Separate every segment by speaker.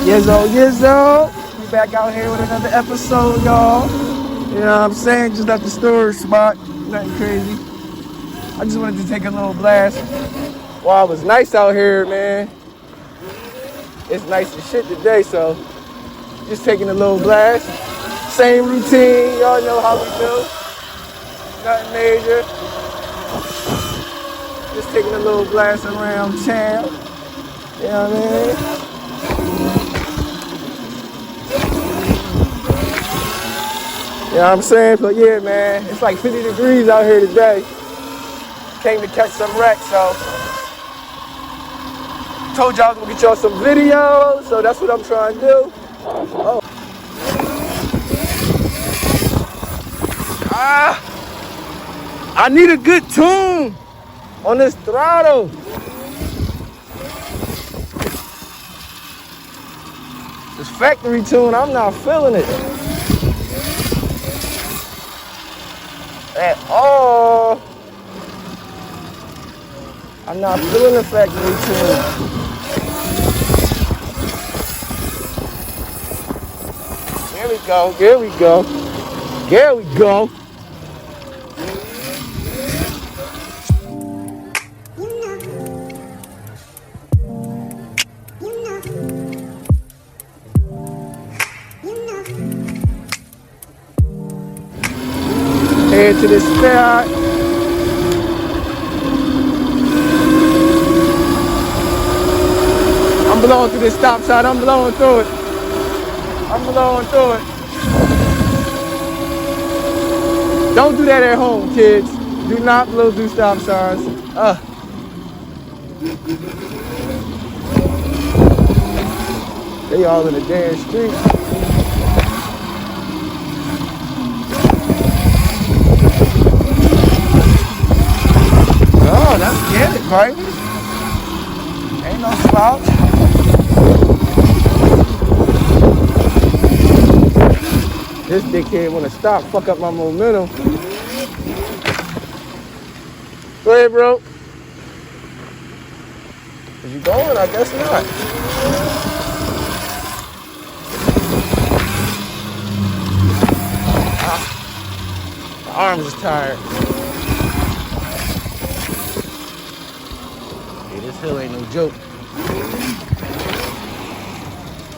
Speaker 1: Yizzo. We back out here with another episode, y'all. You know what I'm saying? Just at the storage spot. Nothing crazy. I just wanted to take a little blast. Wow, it was nice out here, man. It's nice as shit today, so just taking a little blast. Same routine, y'all know how we do. Nothing major. Just taking a little blast around town. You know what I mean? You know what I'm saying? But yeah, man, it's like 50 degrees out here today. Came to catch some wrecks, so told y'all I was gonna get y'all some videos, so that's what I'm trying to do. Oh. I need a good tune on this throttle. This factory tune, I'm not feeling it at all. I'm not feeling the factory tune. There we go, there we go. There we go. Head to the spot. I'm blowing through this stop sign. I'm blowing through it. I'm blowing through it. Don't do that at home, kids. Do not blow through stop signs. They all in the damn street. Oh, that's get it, baby. Ain't no slouch. This dickhead wanna stop, fuck up my momentum. Go ahead, bro. Is you going? I guess not. My arms is tired. Hey, this hill ain't no joke.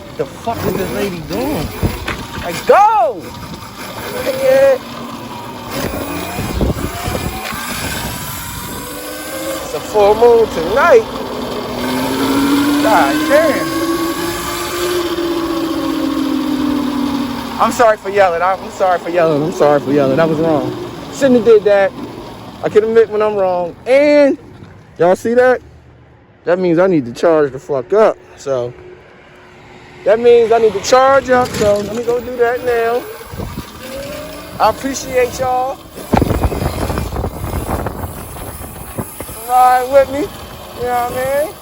Speaker 1: What the fuck is this lady doing? Like, go! Yeah. It's a full moon tonight. God damn. I'm sorry for yelling. I'm sorry for yelling. I'm sorry for yelling. That was wrong. Shouldn't have did that. I can admit when I'm wrong. And y'all see that? That means I need to charge the fuck up. So that means I need to charge up. So let me go do that now. I appreciate y'all riding with me. You know what I mean?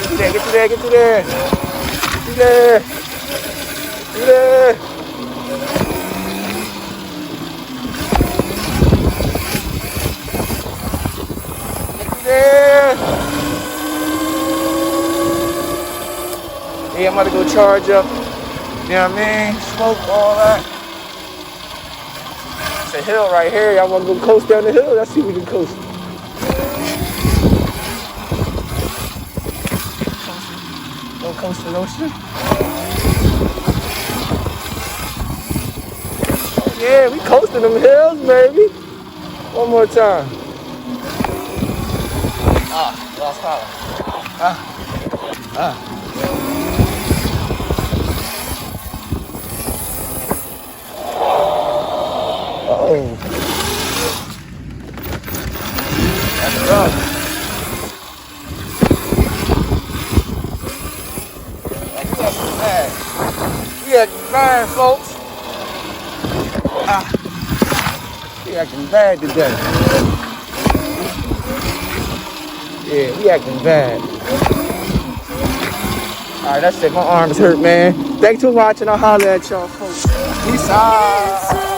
Speaker 1: Get through there, get through there, get through there. Get through there. Get through there. Get through there. Yeah, I'm about to go charge up. You know what I mean? Smoke, all that. It's a hill right here. Y'all want to go coast down the hill? Let's see if we can coast. No coastal ocean. Yeah, we coasting them hills, baby. One more time. Lost power. Uh-oh. That's rough. We acting bad, folks. We acting bad today. Yeah, we acting bad. Alright, that's it. My arms hurt, man. Thanks for watching. I'll holler at y'all, folks. Peace out.